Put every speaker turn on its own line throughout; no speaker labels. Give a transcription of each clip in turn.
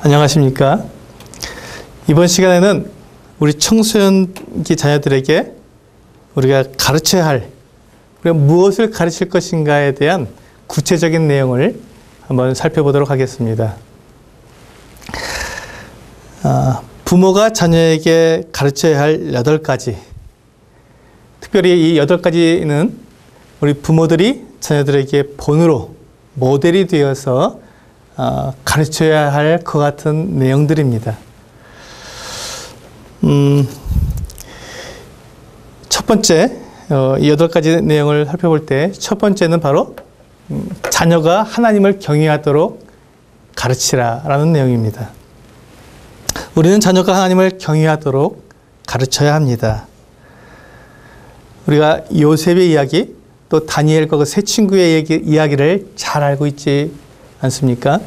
안녕하십니까? 이번 시간에는 우리 청소년기 자녀들에게 우리가 가르쳐야 할, 우리가 무엇을 가르칠 것인가에 대한 구체적인 내용을 한번 살펴보도록 하겠습니다. 부모가 자녀에게 가르쳐야 할 8가지. 특별히 이 8가지는 우리 부모들이 자녀들에게 본으로 모델이 되어서 가르쳐야 할 것 같은 내용들입니다. 첫 번째, 이 8가지 내용을 살펴볼 때 첫 번째는 바로 자녀가 하나님을 경외하도록 가르치라라는 내용입니다. 우리는 자녀가 하나님을 경외하도록 가르쳐야 합니다. 우리가 요셉의 이야기, 또 다니엘과 그 세 친구의 이야기를 잘 알고 있지 않습니까?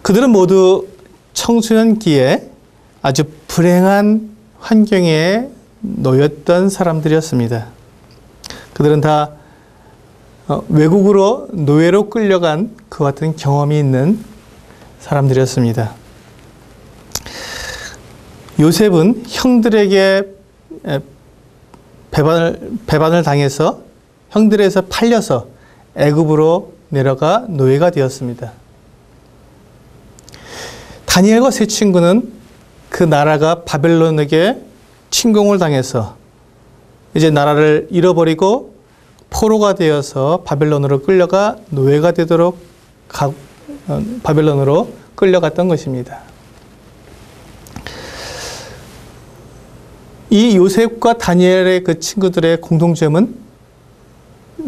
그들은 모두 청소년기에 아주 불행한 환경에 놓였던 사람들이었습니다. 그들은 다 외국으로 노예로 끌려간 그 같은 경험이 있는 사람들이었습니다. 요셉은 형들에게 배반을 당해서 형들에서 팔려서 애굽으로 내려가 노예가 되었습니다. 다니엘과 세 친구는 그 나라가 바벨론에게 침공을 당해서 이제 나라를 잃어버리고 포로가 되어서 바벨론으로 끌려가 노예가 되도록 바벨론으로 끌려갔던 것입니다. 이 요셉과 다니엘의 그 친구들의 공통점은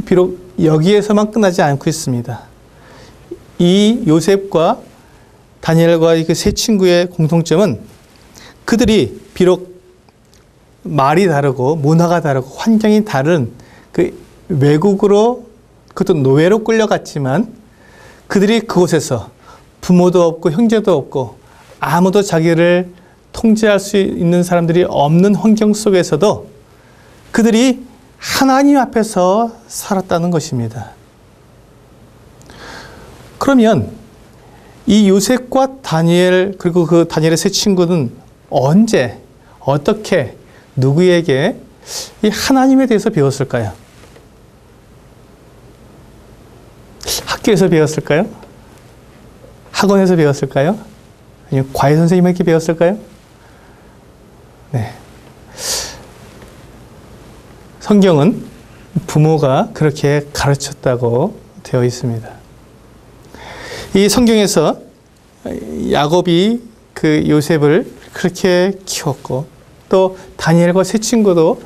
비록 여기에서만 끝나지 않고 있습니다. 이 요셉과 다니엘과 그 세 친구의 공통점은 그들이 비록 말이 다르고 문화가 다르고 환경이 다른 그 외국으로, 그것도 노예로 끌려갔지만 그들이 그곳에서 부모도 없고 형제도 없고 아무도 자기를 통제할 수 있는 사람들이 없는 환경 속에서도 그들이 하나님 앞에서 살았다는 것입니다. 그러면 이 요셉과 다니엘, 그리고 그 다니엘의 세 친구는 언제, 어떻게, 누구에게 이 하나님에 대해서 배웠을까요? 학교에서 배웠을까요? 학원에서 배웠을까요? 아니면 과외 선생님에게 배웠을까요? 네. 성경은 부모가 그렇게 가르쳤다고 되어 있습니다. 이 성경에서 야곱이 그 요셉을 그렇게 키웠고 또 다니엘과 세 친구도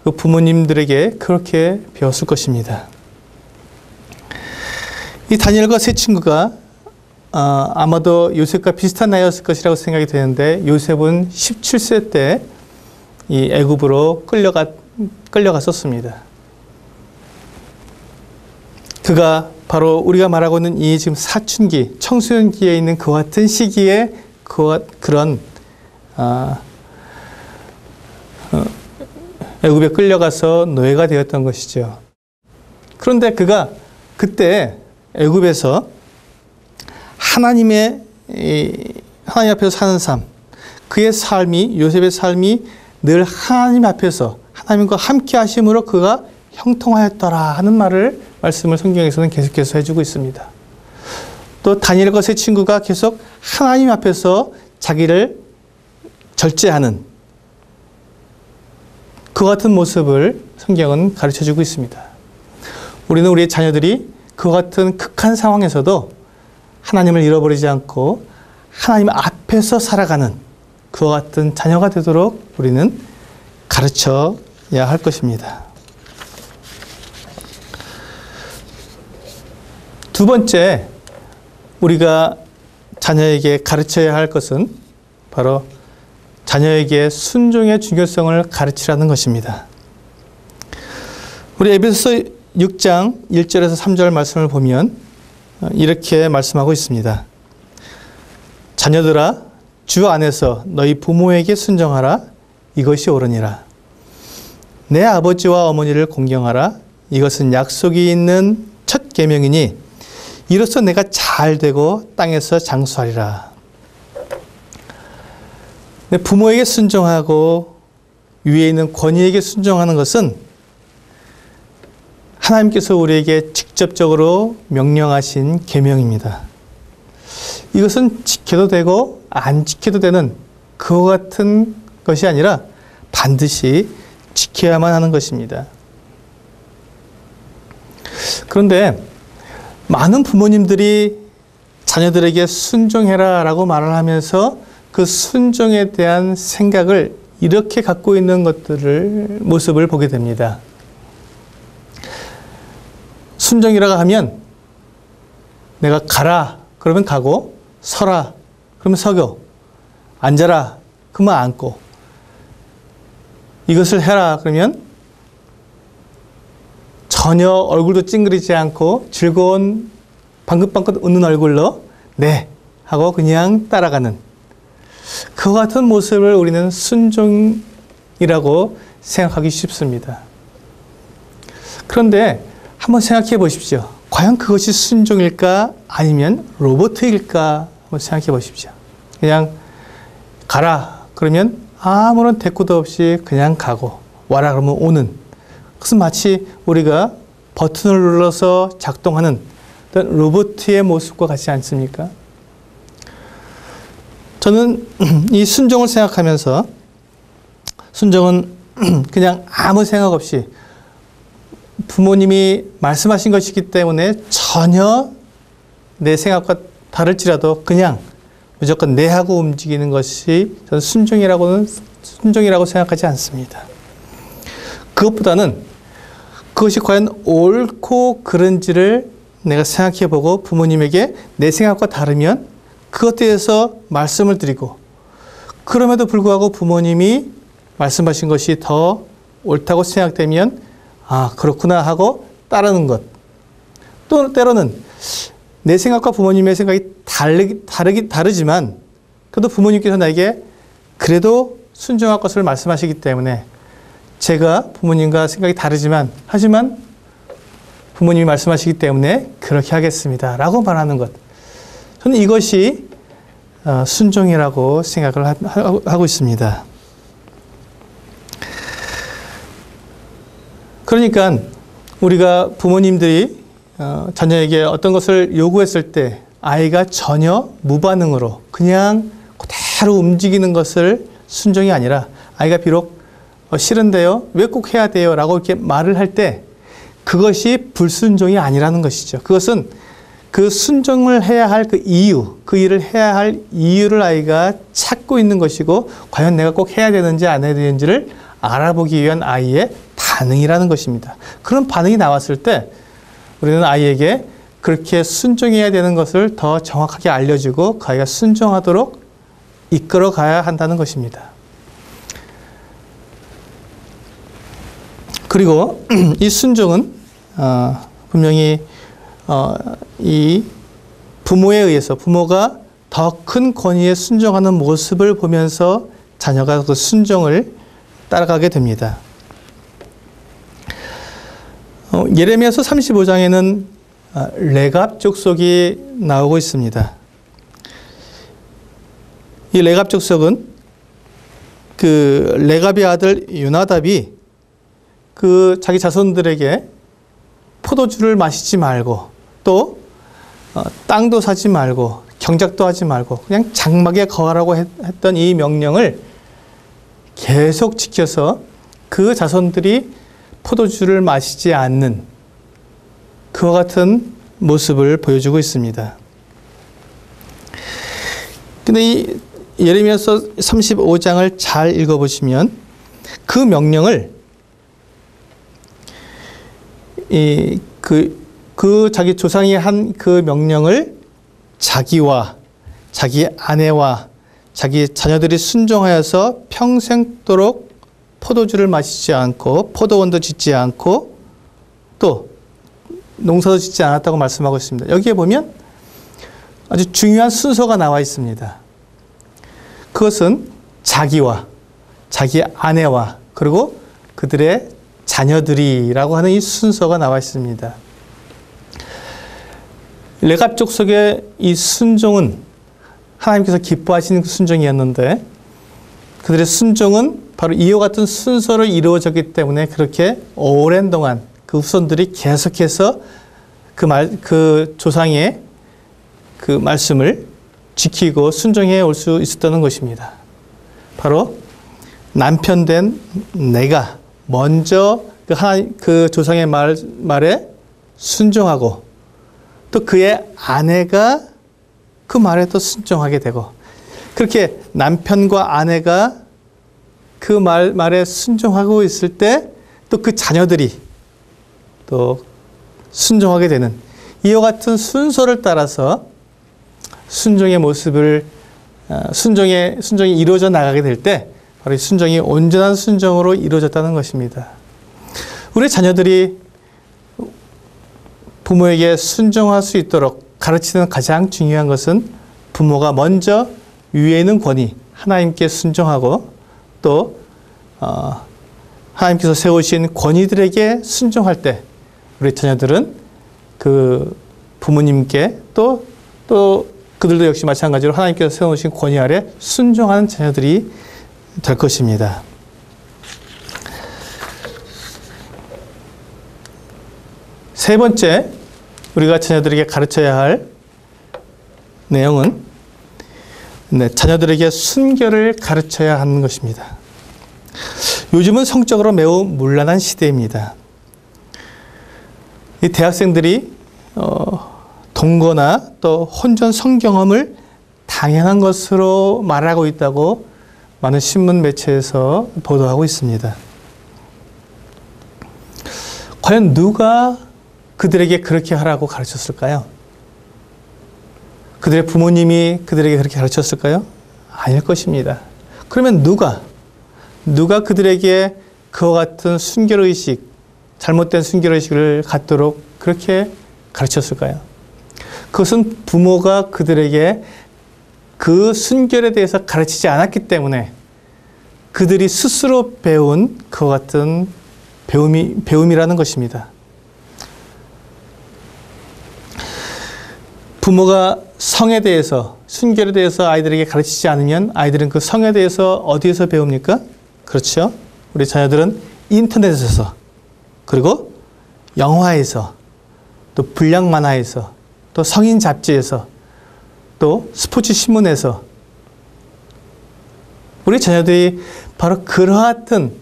그 부모님들에게 그렇게 배웠을 것입니다. 이 다니엘과 세 친구가 아마도 요셉과 비슷한 나이였을 것이라고 생각이 되는데 요셉은 17세 때 이 애굽으로 끌려갔었습니다. 그가 바로 우리가 말하고 있는 이 지금 사춘기, 청소년기에 있는 그 같은 시기에 그런 애굽에 끌려가서 노예가 되었던 것이죠. 그런데 그가 그때 애굽에서 하나님 앞에서 사는 삶, 그의 삶이, 요셉의 삶이 늘 하나님 앞에서 하나님과 함께 하심으로 그가 형통하였더라 하는 말씀을 성경에서는 계속해서 해주고 있습니다. 또 다니엘과 세 친구가 계속 하나님 앞에서 자기를 절제하는 그 같은 모습을 성경은 가르쳐주고 있습니다. 우리는 우리의 자녀들이 그 같은 극한 상황에서도 하나님을 잃어버리지 않고 하나님 앞에서 살아가는 그와 같은 자녀가 되도록 우리는 가르쳐야 할 것입니다. 두 번째, 우리가 자녀에게 가르쳐야 할 것은 바로 자녀에게 순종의 중요성을 가르치라는 것입니다. 우리 에베소서 6장 1절에서 3절 말씀을 보면 이렇게 말씀하고 있습니다. 자녀들아, 주 안에서 너희 부모에게 순종하라. 이것이 옳으니라. 내 아버지와 어머니를 공경하라. 이것은 약속이 있는 첫 계명이니 이로써 내가 잘 되고 땅에서 장수하리라. 부모에게 순종하고 위에 있는 권위에게 순종하는 것은 하나님께서 우리에게 직접적으로 명령하신 계명입니다. 이것은 지켜도 되고 안 지켜도 되는 그와 같은 것이 아니라 반드시 지켜야만 하는 것입니다. 그런데 많은 부모님들이 자녀들에게 순종해라 라고 말을 하면서 그 순종에 대한 생각을 이렇게 갖고 있는 모습을 보게 됩니다. 순종이라고 하면 내가 가라 그러면 가고, 서라 그러면 서고, 앉아라 그러면 앉고, 이것을 해라 그러면 전혀 얼굴도 찡그리지 않고 즐거운 방긋방긋 웃는 얼굴로 네 하고 그냥 따라가는 그와 같은 모습을 우리는 순종이라고 생각하기 쉽습니다. 그런데 한번 생각해 보십시오. 과연 그것이 순종일까 아니면 로봇일까 한번 생각해 보십시오. 그냥 가라 그러면 아무런 대꾸도 없이 그냥 가고, 와라 그러면 오는, 그것은 마치 우리가 버튼을 눌러서 작동하는 어떤 로봇의 모습과 같지 않습니까? 저는 이 순종을 생각하면서 순종은 그냥 아무 생각 없이 부모님이 말씀하신 것이기 때문에 전혀 내 생각과 다를지라도 그냥 무조건 네 하고 움직이는 것이 저는 순종이라고 생각하지 않습니다. 그것보다는 그것이 과연 옳고 그른지를 내가 생각해 보고 부모님에게 내 생각과 다르면 그것에 대해서 말씀을 드리고, 그럼에도 불구하고 부모님이 말씀하신 것이 더 옳다고 생각되면 아 그렇구나 하고 따르는 것. 또 때로는 내 생각과 부모님의 생각이 다르지만 그래도 부모님께서 나에게 그래도 순종할 것을 말씀하시기 때문에 제가 부모님과 생각이 다르지만 하지만 부모님이 말씀하시기 때문에 그렇게 하겠습니다 라고 말하는 것. 저는 이것이 순종이라고 생각을 하고 있습니다. 그러니까 우리가 부모님들이 자녀에게 어떤 것을 요구했을 때 아이가 전혀 무반응으로 그냥 그대로 움직이는 것을 순종이 아니라 아이가 비록 싫은데요, 왜 꼭 해야 돼요? 라고 이렇게 말을 할 때 그것이 불순종이 아니라는 것이죠. 그것은 그 순종을 해야 할 그 이유, 그 일을 해야 할 이유를 아이가 찾고 있는 것이고 과연 내가 꼭 해야 되는지 안 해야 되는지를 알아보기 위한 아이의 반응이라는 것입니다. 그런 반응이 나왔을 때 우리는 아이에게 그렇게 순종해야 되는 것을 더 정확하게 알려주고 그 아이가 순종하도록 이끌어 가야 한다는 것입니다. 그리고 이 순종은 분명히 이 부모에 의해서 부모가 더 큰 권위에 순종하는 모습을 보면서 자녀가 그 순종을 따라가게 됩니다. 예레미야서 35장에는 레갑 족속이 나오고 있습니다. 이 레갑 족속은 그 레갑의 아들 요나답이 그 자기 자손들에게 포도주를 마시지 말고 또 땅도 사지 말고 경작도 하지 말고 그냥 장막에 거하라고 했던 이 명령을 계속 지켜서 그 자손들이 포도주를 마시지 않는 그와 같은 모습을 보여주고 있습니다. 근데 이 예레미야서 35장을 잘 읽어보시면 그 명령을 그 자기 조상이 한 그 명령을 자기와 자기 아내와 자기 자녀들이 순종하여서 평생도록 포도주를 마시지 않고 포도원도 짓지 않고 또 농사도 짓지 않았다고 말씀하고 있습니다. 여기에 보면 아주 중요한 순서가 나와 있습니다. 그것은 자기와 자기 아내와 그리고 그들의 자녀들이라고 하는 이 순서가 나와 있습니다. 레갑 족속의 이 순종은 하나님께서 기뻐하시는 그 순종이었는데 그들의 순종은 바로 이와 같은 순서로 이루어졌기 때문에 그렇게 오랜 동안 그 후손들이 계속해서 그 조상의 그 말씀을 지키고 순종해 올 수 있었다는 것입니다. 바로 남편된 내가 먼저 그 조상의 말에 순종하고 또 그의 아내가 그 말에 또 순종하게 되고 그렇게 남편과 아내가 그 말에 순종하고 있을 때 또 그 자녀들이 또 순종하게 되는 이와 같은 순서를 따라서 순종의 모습을 순종이 이루어져 나가게 될 때 바로 이 순종이 온전한 순종으로 이루어졌다는 것입니다. 우리 자녀들이 부모에게 순종할 수 있도록 가르치는 가장 중요한 것은 부모가 먼저 위에 있는 권위 하나님께 순종하고 또 하나님께서 세우신 권위들에게 순종할 때 우리 자녀들은 그 부모님께 또 그들도 역시 마찬가지로 하나님께서 세우신 권위 아래 순종하는 자녀들이 될 것입니다. 세 번째 우리가 자녀들에게 가르쳐야 할 내용은 자녀들에게 순결을 가르쳐야 하는 것입니다. 요즘은 성적으로 매우 문란한 시대입니다. 이 대학생들이 동거나 또 혼전 성경험을 당연한 것으로 말하고 있다고 많은 신문 매체에서 보도하고 있습니다. 과연 누가 그들에게 그렇게 하라고 가르쳤을까요? 그들의 부모님이 그들에게 그렇게 가르쳤을까요? 아닐 것입니다. 그러면 누가 그들에게 그와 같은 순결의식, 잘못된 순결의식을 갖도록 그렇게 가르쳤을까요? 그것은 부모가 그들에게 그 순결에 대해서 가르치지 않았기 때문에 그들이 스스로 배운 그와 같은 배움이라는 것입니다. 부모가 성에 대해서, 순결에 대해서 아이들에게 가르치지 않으면 아이들은 그 성에 대해서 어디에서 배웁니까? 그렇죠. 우리 자녀들은 인터넷에서, 그리고 영화에서, 또 불량 만화에서, 또 성인 잡지에서, 또 스포츠 신문에서 우리 자녀들이 바로 그러한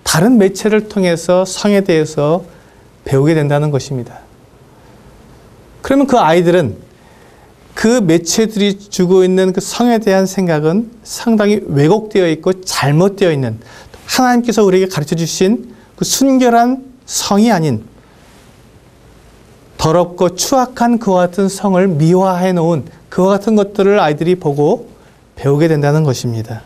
다른 매체를 통해서 성에 대해서 배우게 된다는 것입니다. 그러면 그 아이들은 그 매체들이 주고 있는 그 성에 대한 생각은 상당히 왜곡되어 있고 잘못되어 있는, 하나님께서 우리에게 가르쳐 주신 그 순결한 성이 아닌 더럽고 추악한 그와 같은 성을 미화해 놓은 그와 같은 것들을 아이들이 보고 배우게 된다는 것입니다.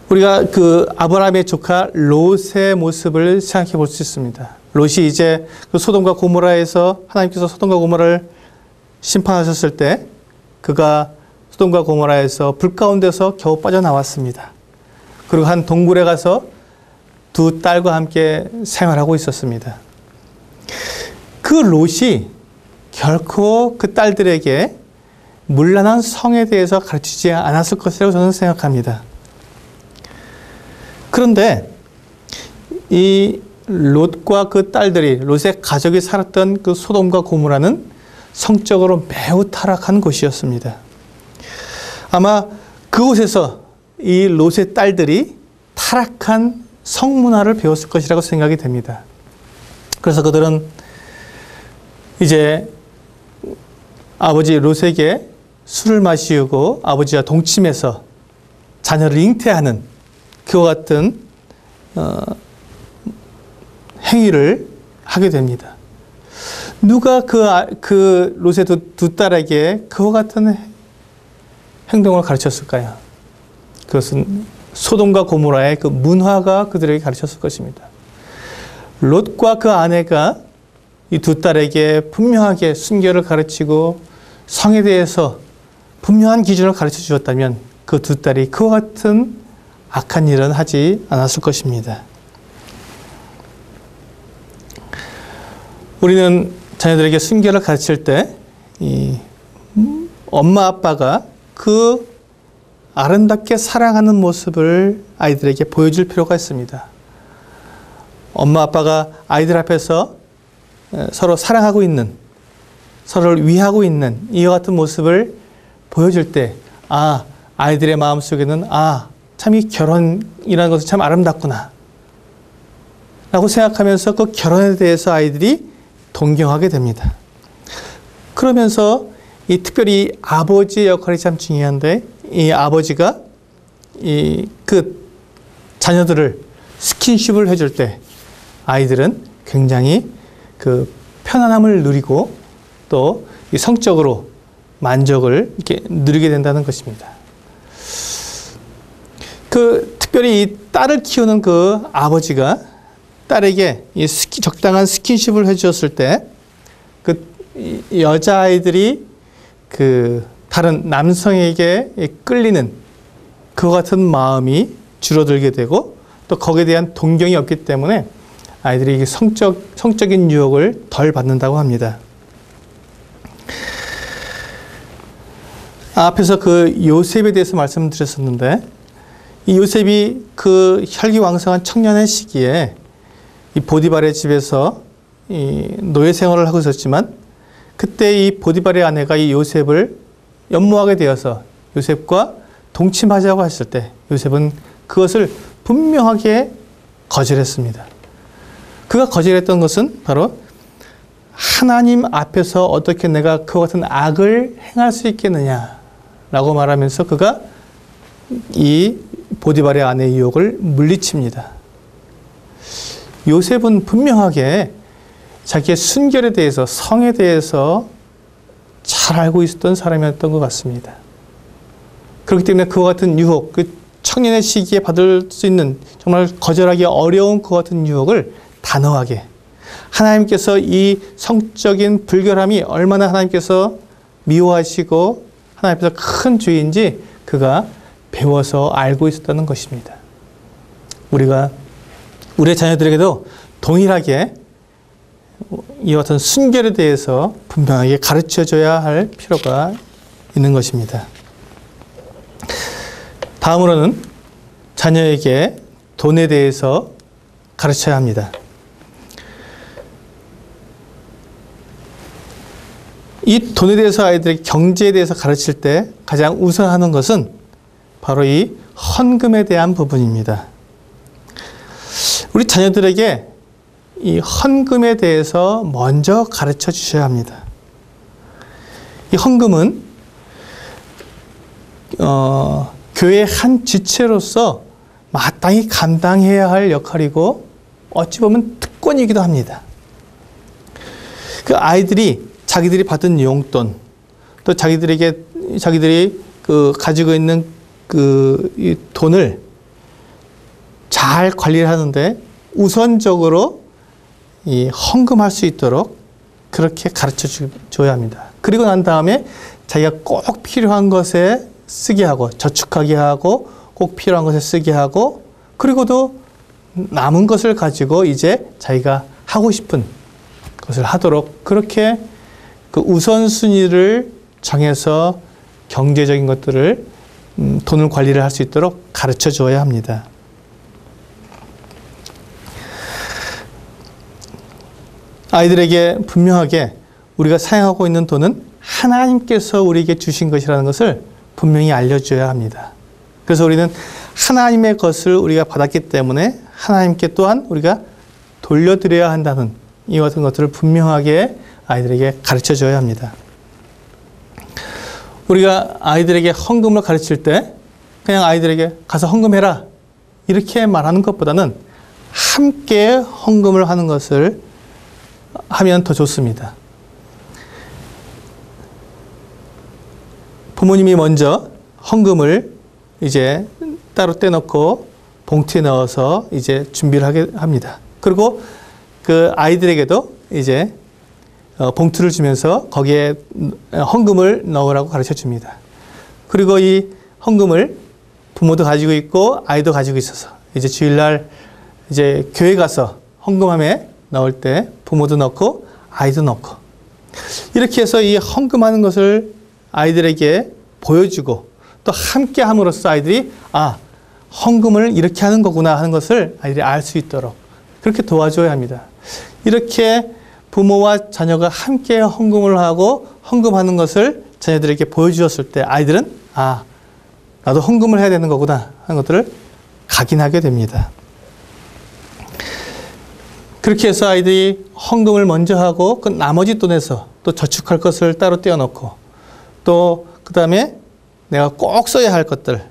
우리가 그 아브라함의 조카 롯의 모습을 생각해 볼 수 있습니다. 롯이 이제 그 소돔과 고모라에서 하나님께서 소돔과 고모라를 심판하셨을 때 그가 소돔과 고모라에서 불 가운데서 겨우 빠져나왔습니다. 그리고 한 동굴에 가서 두 딸과 함께 생활하고 있었습니다. 그 롯이 결코 그 딸들에게 문란한 성에 대해서 가르치지 않았을 것이라고 저는 생각합니다. 그런데 이 롯과 그 딸들이, 롯의 가족이 살았던 그 소돔과 고모라는 성적으로 매우 타락한 곳이었습니다. 아마 그곳에서 이 롯의 딸들이 타락한 성문화를 배웠을 것이라고 생각이 됩니다. 그래서 그들은 이제 아버지 롯에게 술을 마시고 아버지와 동침해서 자녀를 잉태하는 그와 같은 행위를 하게 됩니다. 누가 그 롯의 두 딸에게 그와 같은 행동을 가르쳤을까요? 그것은 소돔과 고모라의 그 문화가 그들에게 가르쳤을 것입니다. 롯과 그 아내가 이 두 딸에게 분명하게 순결을 가르치고 성에 대해서 분명한 기준을 가르쳐 주었다면 그 두 딸이 그와 같은 악한 일은 하지 않았을 것입니다. 우리는 자녀들에게 순결을 가르칠 때 이 엄마 아빠가 그 아름답게 사랑하는 모습을 아이들에게 보여줄 필요가 있습니다. 엄마 아빠가 아이들 앞에서 서로 사랑하고 있는, 서로를 위하고 있는 이와 같은 모습을 보여줄 때, 아이들의 마음속에는 참 이 결혼이라는 것은 참 아름답구나 라고 생각하면서 그 결혼에 대해서 아이들이 동경하게 됩니다. 그러면서 이 특별히 아버지의 역할이 참 중요한데, 이 아버지가 그 자녀들을 스킨십을 해줄 때 아이들은 굉장히 그 편안함을 누리고 또 이 성적으로 만족을 이렇게 누리게 된다는 것입니다. 그 특별히 이 딸을 키우는 그 아버지가 딸에게 이 적당한 스킨십을 해주었을 때 그 여자아이들이 그 다른 남성에게 끌리는 그와 같은 마음이 줄어들게 되고 또 거기에 대한 동경이 없기 때문에 아이들이 성적인 유혹을 덜 받는다고 합니다. 앞에서 그 요셉에 대해서 말씀드렸었는데, 이 요셉이 그 혈기왕성한 청년의 시기에 이 보디발의 집에서 이 노예 생활을 하고 있었지만, 그때 이 보디발의 아내가 이 요셉을 연모하게 되어서 요셉과 동침하자고 했을 때 요셉은 그것을 분명하게 거절했습니다. 그가 거절했던 것은 바로 하나님 앞에서 어떻게 내가 그와 같은 악을 행할 수 있겠느냐라고 말하면서 그가 이 보디발의 아내의 유혹을 물리칩니다. 요셉은 분명하게 자기의 순결에 대해서, 성에 대해서 잘 알고 있었던 사람이었던 것 같습니다. 그렇기 때문에 그와 같은 유혹, 그 청년의 시기에 받을 수 있는 정말 거절하기 어려운 그와 같은 유혹을 단호하게, 하나님께서 이 성적인 불결함이 얼마나 하나님께서 미워하시고 하나님께서 큰 죄인지 그가 배워서 알고 있었다는 것입니다. 우리가 우리의 자녀들에게도 동일하게 이와 같은 순결에 대해서 분명하게 가르쳐줘야 할 필요가 있는 것입니다. 다음으로는 자녀에게 돈에 대해서 가르쳐야 합니다. 이 돈에 대해서 아이들에게 경제에 대해서 가르칠 때 가장 우선하는 것은 바로 이 헌금에 대한 부분입니다. 우리 자녀들에게 이 헌금에 대해서 먼저 가르쳐 주셔야 합니다. 이 헌금은 교회의 한 지체로서 마땅히 감당해야 할 역할이고 어찌 보면 특권이기도 합니다. 그 아이들이 자기들이 받은 용돈, 또 자기들이 그 가지고 있는 이 돈을 잘 관리를 하는데 우선적으로 이 헌금할 수 있도록 그렇게 가르쳐 줘야 합니다. 그리고 난 다음에 자기가 꼭 필요한 것에 쓰게 하고, 저축하게 하고, 꼭 필요한 것에 쓰게 하고, 그리고도 남은 것을 가지고 이제 자기가 하고 싶은 것을 하도록, 그렇게 그 우선순위를 정해서 경제적인 것들을 돈을 관리를 할 수 있도록 가르쳐 줘야 합니다. 아이들에게 분명하게 우리가 사용하고 있는 돈은 하나님께서 우리에게 주신 것이라는 것을 분명히 알려줘야 합니다. 그래서 우리는 하나님의 것을 우리가 받았기 때문에 하나님께 또한 우리가 돌려드려야 한다는 이와 같은 것들을 분명하게 아이들에게 가르쳐줘야 합니다. 우리가 아이들에게 헌금을 가르칠 때 그냥 아이들에게 가서 헌금해라 이렇게 말하는 것보다는 함께 헌금을 하는 것을 하면 더 좋습니다. 부모님이 먼저 헌금을 이제 따로 떼놓고 봉투에 넣어서 이제 준비를 하게 합니다. 그리고 그 아이들에게도 이제 봉투를 주면서 거기에 헌금을 넣으라고 가르쳐 줍니다. 그리고 이 헌금을 부모도 가지고 있고 아이도 가지고 있어서 이제 주일날 이제 교회 가서 헌금함에 넣을 때 부모도 넣고 아이도 넣고 이렇게 해서 이 헌금하는 것을 아이들에게 보여주고 또 함께 함으로써 아이들이 헌금을 이렇게 하는 거구나 하는 것을 아이들이 알 수 있도록 그렇게 도와줘야 합니다. 이렇게 부모와 자녀가 함께 헌금을 하고 헌금하는 것을 자녀들에게 보여주었을 때 아이들은 나도 헌금을 해야 되는 거구나 하는 것들을 각인하게 됩니다. 그렇게 해서 아이들이 헌금을 먼저 하고 그 나머지 돈에서 또 저축할 것을 따로 떼어놓고 또 그 다음에 내가 꼭 써야 할 것들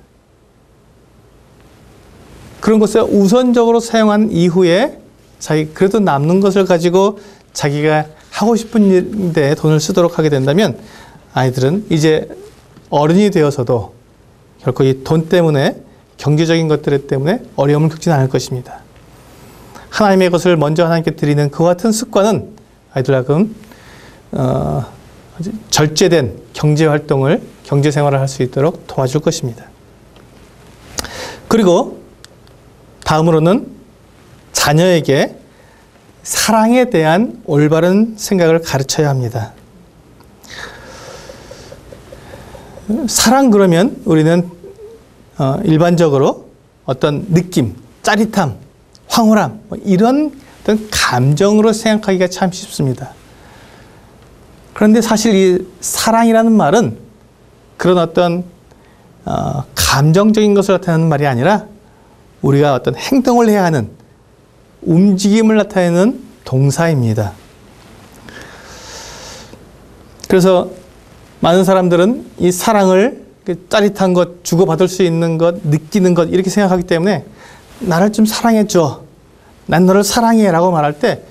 그런 것을 우선적으로 사용한 이후에 그래도 남는 것을 가지고 자기가 하고 싶은 일인데 돈을 쓰도록 하게 된다면 아이들은 이제 어른이 되어서도 결코 이 돈 때문에 경제적인 것들 때문에 어려움을 겪지는 않을 것입니다. 하나님의 것을 먼저 하나님께 드리는 그와 같은 습관은 아이들하고는 절제된 경제활동을 경제생활을 할 수 있도록 도와줄 것입니다. 그리고 다음으로는 자녀에게 사랑에 대한 올바른 생각을 가르쳐야 합니다. 사랑 그러면 우리는 일반적으로 어떤 느낌, 짜릿함, 황홀함 이런 어떤 감정으로 생각하기가 참 쉽습니다. 그런데 사실 이 사랑이라는 말은 그런 어떤 감정적인 것을 나타내는 말이 아니라 우리가 어떤 행동을 해야 하는 움직임을 나타내는 동사입니다. 그래서 많은 사람들은 이 사랑을 짜릿한 것, 주고받을 수 있는 것, 느끼는 것 이렇게 생각하기 때문에 나를 좀 사랑해줘. 난 너를 사랑해 라고 말할 때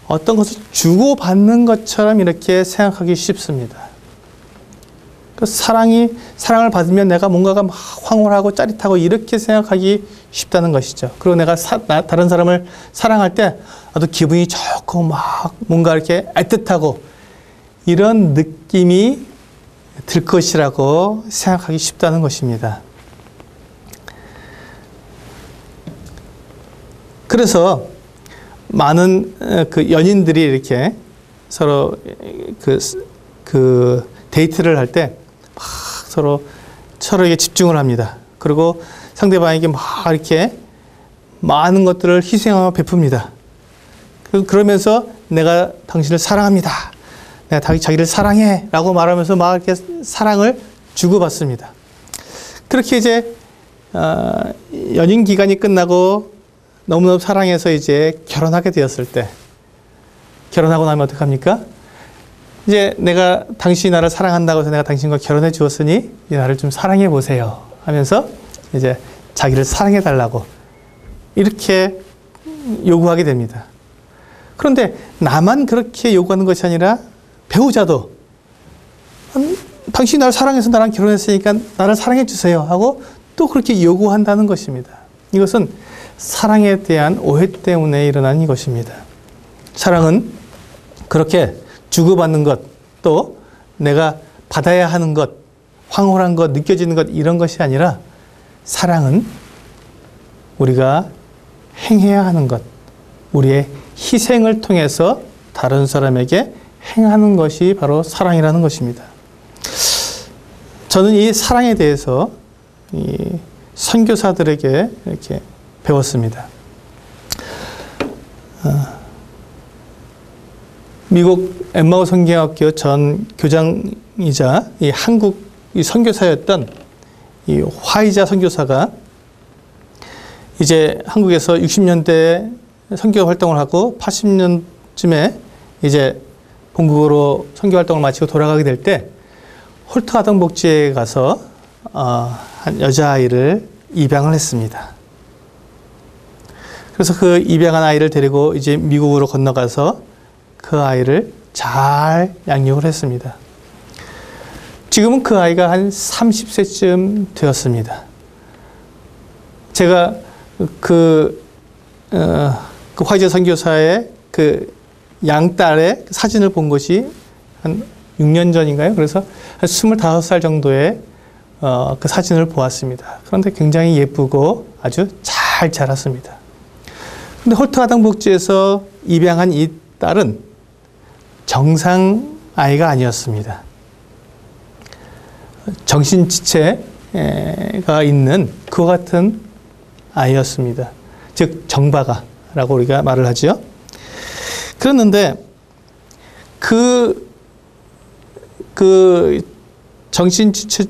어떤 것을 주고받는 것처럼 이렇게 생각하기 쉽습니다. 그 사랑을 받으면 내가 뭔가가 막 황홀하고 짜릿하고 이렇게 생각하기 쉽다는 것이죠. 그리고 내가 다른 사람을 사랑할 때 나도 기분이 좋고 막 뭔가 이렇게 애틋하고 이런 느낌이 들 것이라고 생각하기 쉽다는 것입니다. 그래서 많은 그 연인들이 이렇게 서로 그 데이트를 할 때 막 서로에게 집중을 합니다. 그리고 상대방에게 막 이렇게 많은 것들을 희생하며 베풉니다. 그러면서 내가 당신을 사랑합니다. 내가 자기를 사랑해 라고 말하면서 막 이렇게 사랑을 주고받습니다. 그렇게 이제 연인 기간이 끝나고 너무너무 사랑해서 이제 결혼하게 되었을 때 결혼하고 나면 어떡합니까? 이제 내가 당신이 나를 사랑한다고 해서 내가 당신과 결혼해 주었으니 이 나를 좀 사랑해 보세요 하면서 이제 자기를 사랑해 달라고 이렇게 요구하게 됩니다. 그런데 나만 그렇게 요구하는 것이 아니라 배우자도 당신이 나를 사랑해서 나랑 결혼했으니까 나를 사랑해 주세요 하고 또 그렇게 요구한다는 것입니다. 이것은 사랑에 대한 오해 때문에 일어난 것입니다. 사랑은 그렇게 주고받는 것, 또 내가 받아야 하는 것, 황홀한 것, 느껴지는 것 이런 것이 아니라 사랑은 우리가 행해야 하는 것, 우리의 희생을 통해서 다른 사람에게 행하는 것이 바로 사랑이라는 것입니다. 저는 이 사랑에 대해서 이 선교사들에게 이렇게 배웠습니다. 미국 엠마오 성경학교 전 교장이자 이 한국 이 선교사였던 이 화이자 선교사가 이제 한국에서 60년대에 선교 활동을 하고 80년쯤에 이제 본국으로 선교 활동을 마치고 돌아가게 될 때 홀트 아동복지회에 가서 한 여자아이를 입양을 했습니다. 그래서 그 입양한 아이를 데리고 이제 미국으로 건너가서 그 아이를 잘 양육을 했습니다. 지금은 그 아이가 한 30세쯤 되었습니다. 제가 그 화이자 선교사의 그 양딸의 사진을 본 것이 한 6년 전인가요? 그래서 한 25살 정도의 그 사진을 보았습니다. 그런데 굉장히 예쁘고 아주 잘 자랐습니다. 근데 홀트 아동복지에서 입양한 이 딸은 정상 아이가 아니었습니다. 정신지체가 있는 그와 같은 아이였습니다. 즉 정박아라고 우리가 말을 하죠. 그랬는데 그 정신지체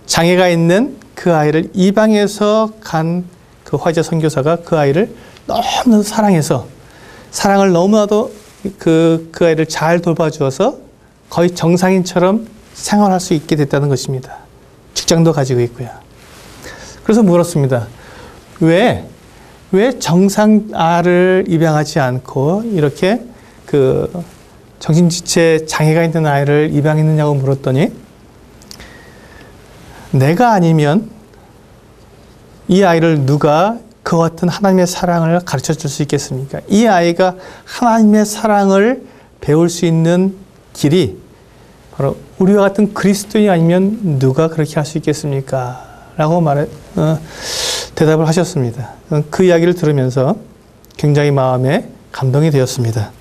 장애가 있는 그 아이를 입양해서 간 그 화재 선교사가 그 아이를 너무나도 사랑해서 사랑을 너무나도 그 아이를 잘 돌봐주어서 거의 정상인처럼 생활할 수 있게 됐다는 것입니다. 직장도 가지고 있고요. 그래서 물었습니다. 왜 정상아를 입양하지 않고 이렇게 그 정신지체 장애가 있는 아이를 입양했느냐고 물었더니 내가 아니면 이 아이를 누가 그와 같은 하나님의 사랑을 가르쳐 줄 수 있겠습니까? 이 아이가 하나님의 사랑을 배울 수 있는 길이 바로 우리와 같은 그리스도인이 아니면 누가 그렇게 할 수 있겠습니까? 라고 대답을 하셨습니다. 그 이야기를 들으면서 굉장히 마음에 감동이 되었습니다.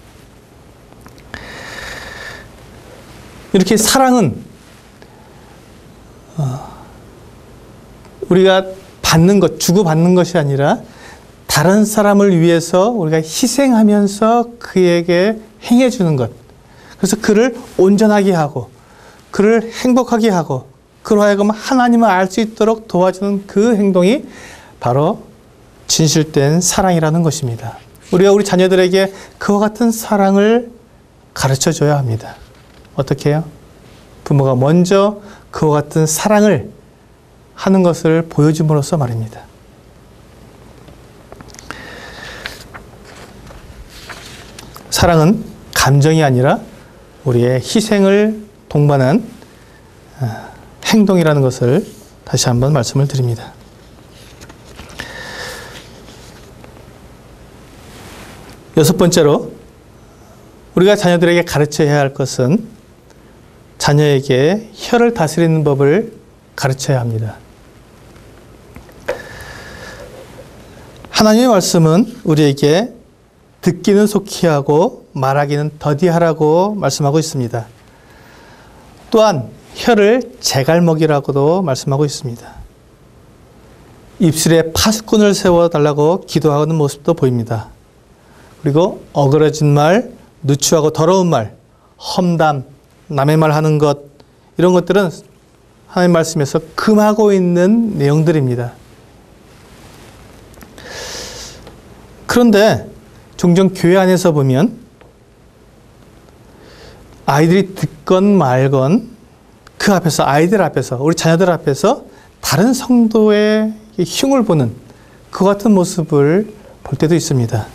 이렇게 사랑은 우리가 받는 것, 주고받는 것이 아니라 다른 사람을 위해서 우리가 희생하면서 그에게 행해주는 것. 그래서 그를 온전하게 하고 그를 행복하게 하고 그로 하여금 하나님을 알 수 있도록 도와주는 그 행동이 바로 진실된 사랑이라는 것입니다. 우리가 우리 자녀들에게 그와 같은 사랑을 가르쳐줘야 합니다. 어떻게 해요? 부모가 먼저 그와 같은 사랑을 하는 것을 보여줌으로써 말입니다. 사랑은 감정이 아니라 우리의 희생을 동반한 행동이라는 것을 다시 한번 말씀을 드립니다. 여섯 번째로 우리가 자녀들에게 가르쳐야 할 것은 자녀에게 혀를 다스리는 법을 가르쳐야 합니다. 하나님의 말씀은 우리에게 듣기는 속히 하고 말하기는 더디하라고 말씀하고 있습니다. 또한 혀를 제갈먹이라고도 말씀하고 있습니다. 입술에 파수꾼을 세워달라고 기도하는 모습도 보입니다. 그리고 어그러진 말, 누추하고 더러운 말, 험담, 남의 말 하는 것, 이런 것들은 하나님 말씀에서 금하고 있는 내용들입니다. 그런데 종종 교회 안에서 보면 아이들이 듣건 말건 그 앞에서, 아이들 앞에서, 우리 자녀들 앞에서 다른 성도의 흉을 보는 그 같은 모습을 볼 때도 있습니다.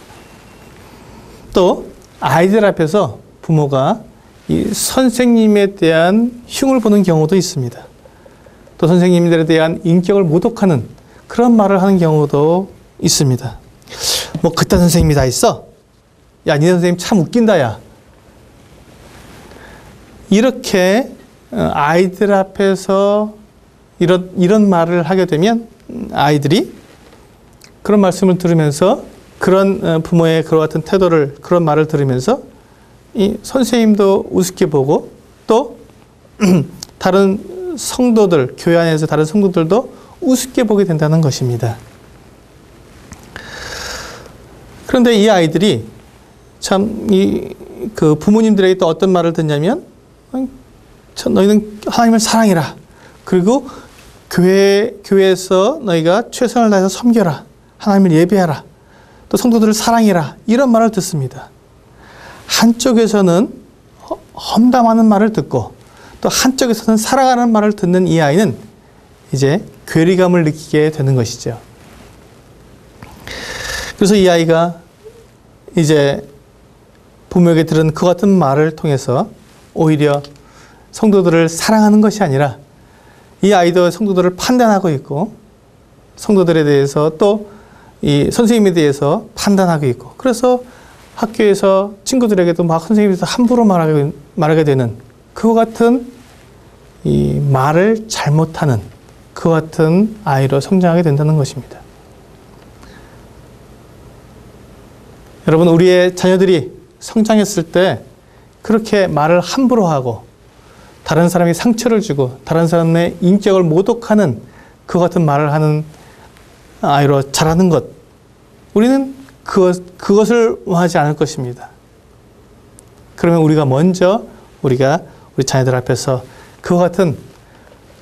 또 아이들 앞에서 부모가 이 선생님에 대한 흉을 보는 경우도 있습니다. 또 선생님들에 대한 인격을 모독하는 그런 말을 하는 경우도 있습니다. 뭐 그딴 선생님이 다 있어? 야, 니네 선생님 참 웃긴다, 야. 이렇게 아이들 앞에서 이런 말을 하게 되면 아이들이 그런 말씀을 들으면서 그런 부모의 그와 같은 태도를, 그런 말을 들으면서 이 선생님도 우습게 보고 또 다른 성도들, 교회 안에서 다른 성도들도 우습게 보게 된다는 것입니다. 그런데 이 아이들이 참 그 부모님들에게 또 어떤 말을 듣냐면 너희는 하나님을 사랑해라. 그리고 교회에서 너희가 최선을 다해서 섬겨라. 하나님을 예배하라. 또 성도들을 사랑해라. 이런 말을 듣습니다. 한쪽에서는 험담하는 말을 듣고 또 한쪽에서는 사랑하는 말을 듣는 이 아이는 이제 괴리감을 느끼게 되는 것이죠. 그래서 이 아이가 이제 부모에게 들은 그 같은 말을 통해서 오히려 성도들을 사랑하는 것이 아니라 이 아이도 성도들을 판단하고 있고 성도들에 대해서 또 이 선생님에 대해서 판단하고 있고 그래서 학교에서 친구들에게도 막 선생님에 대해서 함부로 말하게 되는 그와 같은 이 말을 잘못하는 그와 같은 아이로 성장하게 된다는 것입니다. 여러분, 우리의 자녀들이 성장했을 때 그렇게 말을 함부로 하고 다른 사람이 상처를 주고 다른 사람의 인격을 모독하는 그 같은 말을 하는 아이로 자라는 것, 우리는 그것을 원하지 않을 것입니다. 그러면 우리가 먼저 우리 자녀들 앞에서 그와 같은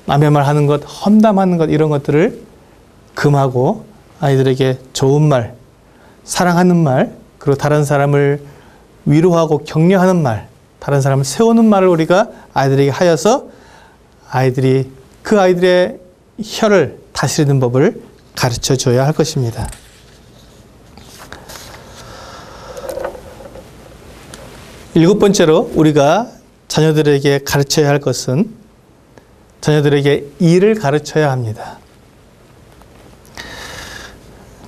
남의 말 하는 것, 험담하는 것, 이런 것들을 금하고 아이들에게 좋은 말, 사랑하는 말, 그리고 다른 사람을 위로하고 격려하는 말, 다른 사람을 세우는 말을 우리가 아이들에게 하여서 그 아이들의 혀를 다스리는 법을 가르쳐 줘야 할 것입니다. 일곱 번째로 우리가 자녀들에게 가르쳐야 할 것은 자녀들에게 일을 가르쳐야 합니다.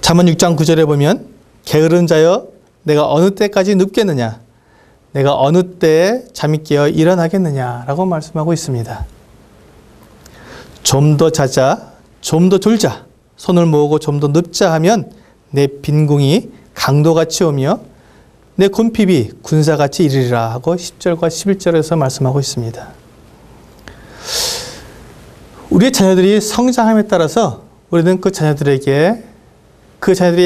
잠언 6장 9절에 보면 게으른 자여 내가 어느 때까지 눕겠느냐, 내가 어느 때에 잠이 깨어 일어나겠느냐 라고 말씀하고 있습니다. 좀 더 자자, 좀 더 졸자, 손을 모으고 좀 더 눕자 하면 내 빈궁이 강도같이 오며 내 곤핍이 군사같이 이르리라 하고 10절과 11절에서 말씀하고 있습니다. 우리의 자녀들이 성장함에 따라서 우리는 그 자녀들이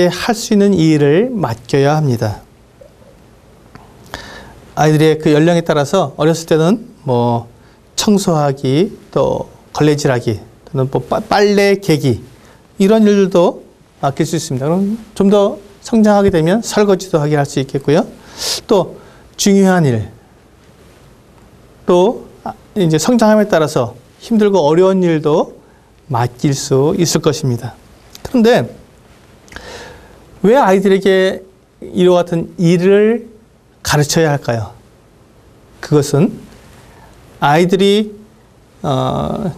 할 수 있는 일을 맡겨야 합니다. 아이들의 그 연령에 따라서 어렸을 때는 뭐 청소하기, 또 걸레질하기, 또는 뭐 빨래 개기, 이런 일들도 맡길 수 있습니다. 그럼 좀 더 성장하게 되면 설거지도 하게 할 수 있겠고요. 또 중요한 일, 또 이제 성장함에 따라서 힘들고 어려운 일도 맡길 수 있을 것입니다. 그런데 왜 아이들에게 이와 같은 일을 가르쳐야 할까요? 그것은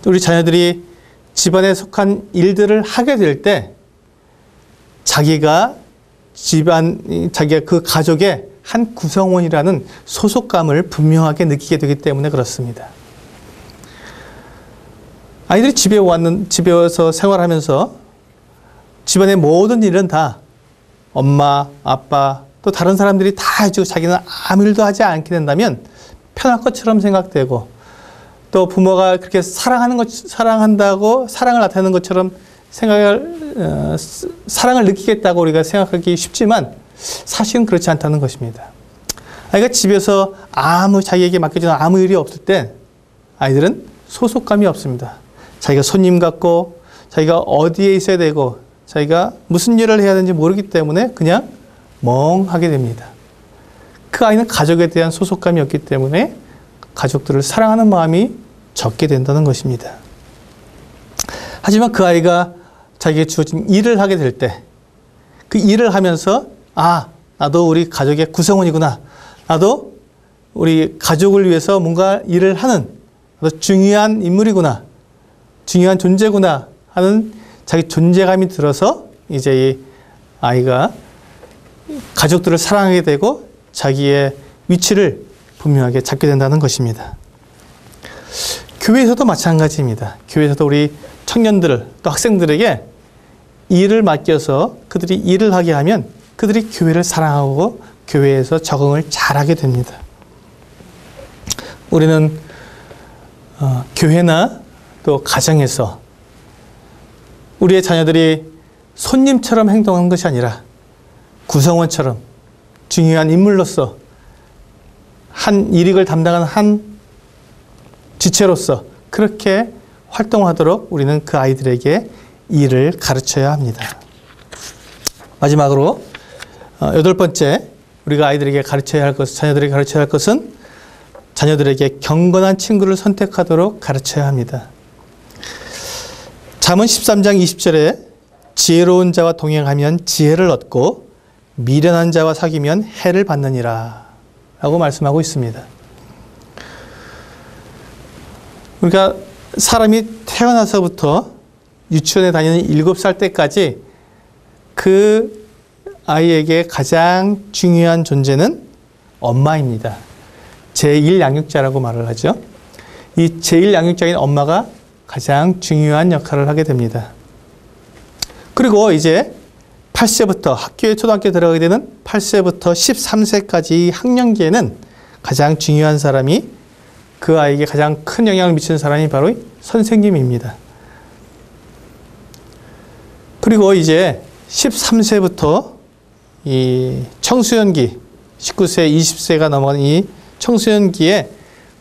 우리 자녀들이 집안에 속한 일들을 하게 될 때 자기가 그 가족의 한 구성원이라는 소속감을 분명하게 느끼게 되기 때문에 그렇습니다. 아이들이 집에 와서 생활하면서 집안의 모든 일은 다 엄마, 아빠, 또 다른 사람들이 다 해주고 자기는 아무 일도 하지 않게 된다면 편할 것처럼 생각되고, 또 부모가 그렇게 사랑한다고 사랑을 나타내는 것처럼 사랑을 느끼겠다고 우리가 생각하기 쉽지만 사실은 그렇지 않다는 것입니다. 아이가 집에서 자기에게 맡겨진 아무 일이 없을 때 아이들은 소속감이 없습니다. 자기가 손님 같고 자기가 어디에 있어야 되고 자기가 무슨 일을 해야 되는지 모르기 때문에 그냥 멍하게 됩니다. 그 아이는 가족에 대한 소속감이 없기 때문에 가족들을 사랑하는 마음이 적게 된다는 것입니다. 하지만 그 아이가 자기에게 주어진 일을 하게 될 때 그 일을 하면서 나도 우리 가족의 구성원이구나, 나도 우리 가족을 위해서 뭔가 일을 하는 중요한 인물이구나, 중요한 존재구나 하는 자기 존재감이 들어서 이제 이 아이가 가족들을 사랑하게 되고 자기의 위치를 분명하게 잡게 된다는 것입니다. 교회에서도 마찬가지입니다. 교회에서도 우리 청년들, 또 학생들에게 일을 맡겨서 그들이 일을 하게 하면 그들이 교회를 사랑하고 교회에서 적응을 잘하게 됩니다. 우리는 교회나 또 가정에서 우리의 자녀들이 손님처럼 행동하는 것이 아니라 구성원처럼 중요한 인물로서 한 일익을 담당하는 한 지체로서 그렇게 활동하도록 우리는 그 아이들에게 일을 가르쳐야 합니다. 마지막으로 여덟 번째, 우리가 아이들에게 자녀들에게 가르쳐야 할 것은 자녀들에게 경건한 친구를 선택하도록 가르쳐야 합니다. 잠언 13장 20절에 지혜로운 자와 동행하면 지혜를 얻고 미련한 자와 사귀면 해를 받느니라 라고 말씀하고 있습니다. 우리가 사람이 태어나서부터 유치원에 다니는 7살 때까지 그 아이에게 가장 중요한 존재는 엄마입니다. 제1양육자라고 말을 하죠. 이 제1양육자인 엄마가 가장 중요한 역할을 하게 됩니다. 그리고 이제 8세부터 학교에 초등학교에 들어가게 되는 8세부터 13세까지 학년기에는 가장 중요한 사람이, 그 아이에게 가장 큰 영향을 미치는 사람이 바로 선생님입니다. 그리고 이제 13세부터 이 청소년기, 19세, 20세가 넘어간 이 청소년기에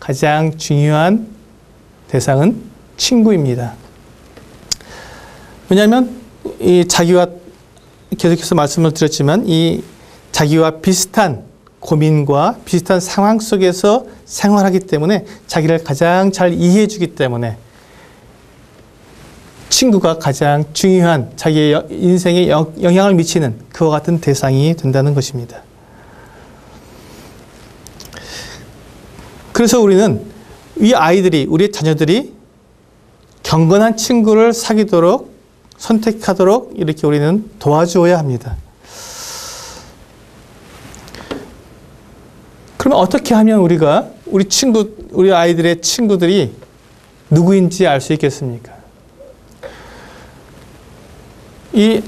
가장 중요한 대상은 친구입니다. 왜냐하면 이 자기와, 계속해서 말씀을 드렸지만, 이 자기와 비슷한 고민과 비슷한 상황 속에서 생활하기 때문에 자기를 가장 잘 이해해 주기 때문에 친구가 가장 중요한, 자기의 인생에 영향을 미치는 그와 같은 대상이 된다는 것입니다. 그래서 우리는 이 아이들이, 우리 자녀들이 경건한 친구를 사귀도록, 선택하도록 이렇게 우리는 도와주어야 합니다. 그러면 어떻게 하면 우리가 우리 아이들의 친구들이 누구인지 알 수 있겠습니까? 이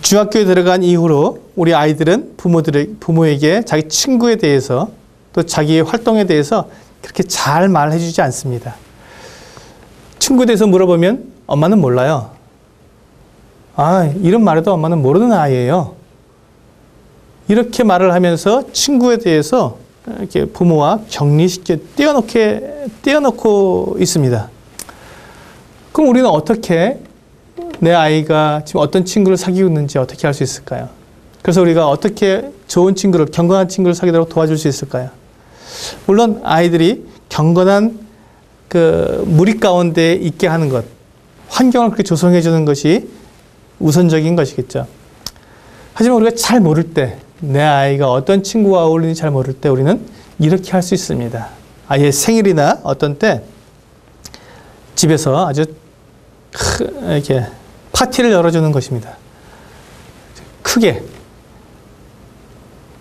중학교에 들어간 이후로 우리 아이들은 부모에게 자기 친구에 대해서, 또 자기의 활동에 대해서 그렇게 잘 말해 주지 않습니다. 친구에 대해서 물어보면 엄마는 몰라요. 이런 말해도 엄마는 모르는 아이예요. 이렇게 말을 하면서 친구에 대해서 이렇게 부모와 격리시켜 떼어놓고 있습니다. 그럼 우리는 어떻게 내 아이가 지금 어떤 친구를 사귀고 있는지 어떻게 알 수 있을까요? 그래서 우리가 어떻게 좋은 친구를, 경건한 친구를 사귀도록 도와줄 수 있을까요? 물론 아이들이 경건한 그 무리 가운데 있게 하는 것, 환경을 그렇게 조성해 주는 것이 우선적인 것이겠죠. 하지만 우리가 잘 모를 때, 내 아이가 어떤 친구와 어울리는지 잘 모를 때 우리는 이렇게 할 수 있습니다. 아이의 생일이나 어떤 때 집에서 아주 이렇게 파티를 열어주는 것입니다. 크게.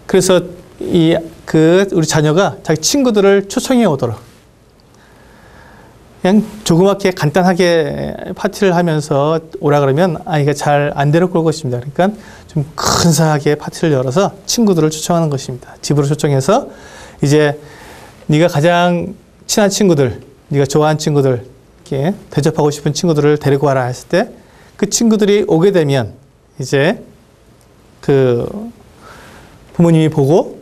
그래서 우리 자녀가 자기 친구들을 초청해 오도록, 그냥 조그맣게 간단하게 파티를 하면서 오라 그러면 아이가 잘 안 데려올 것입니다. 그러니까 좀 근사하게 파티를 열어서 친구들을 초청하는 것입니다. 집으로 초청해서 이제 네가 가장 친한 친구들, 네가 좋아하는 친구들, 이렇게 대접하고 싶은 친구들을 데리고 와라 했을 때 그 친구들이 오게 되면 이제 그 부모님이 보고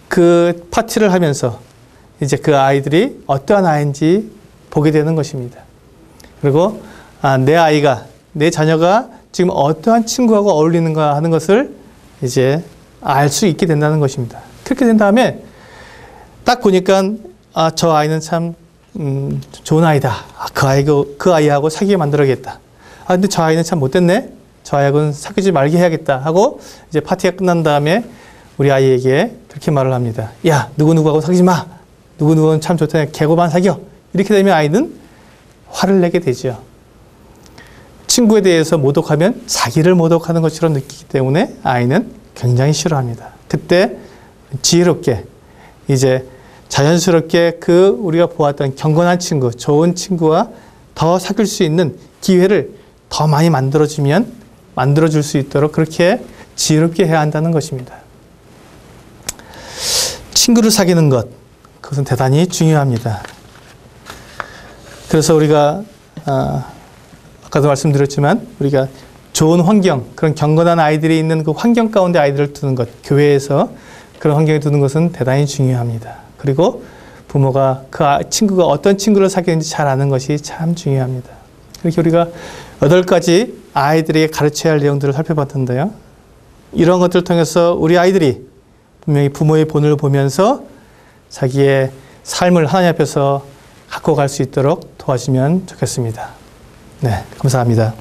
그 파티를 하면서 이제 그 아이들이 어떠한 아이인지 보게 되는 것입니다. 그리고 내 아이가, 내 자녀가 지금 어떠한 친구하고 어울리는가 하는 것을 이제 알 수 있게 된다는 것입니다. 그렇게 된 다음에 딱 보니까 저 아이는 참 좋은 아이다. 그 아이하고 사귀게 만들어야겠다. 근데 저 아이는 참 못됐네. 저 아이하고는 사귀지 말게 해야겠다 하고 이제 파티가 끝난 다음에 우리 아이에게 그렇게 말을 합니다. 야, 누구누구하고 사귀지 마. 누구누구는 참 좋다네. 걔고만 사겨. 이렇게 되면 아이는 화를 내게 되죠. 친구에 대해서 모독하면 자기를 모독하는 것처럼 느끼기 때문에 아이는 굉장히 싫어합니다. 그때 지혜롭게, 이제 자연스럽게 우리가 보았던 경건한 친구, 좋은 친구와 더 사귈 수 있는 기회를 더 많이 만들어줄 수 있도록 그렇게 지혜롭게 해야 한다는 것입니다. 친구를 사귀는 것, 그것은 대단히 중요합니다. 그래서 우리가 아까도 말씀드렸지만 우리가 좋은 환경, 그런 경건한 아이들이 있는 그 환경 가운데 아이들을 두는 것, 교회에서 그런 환경에 두는 것은 대단히 중요합니다. 그리고 부모가 친구가 어떤 친구를 사귀는지 잘 아는 것이 참 중요합니다. 이렇게 우리가 8가지 아이들에게 가르쳐야 할 내용들을 살펴봤는데요. 이런 것들을 통해서 우리 아이들이 분명히 부모의 본을 보면서 자기의 삶을 하나님 앞에서 갖고 갈 수 있도록 도와주면 좋겠습니다. 네, 감사합니다.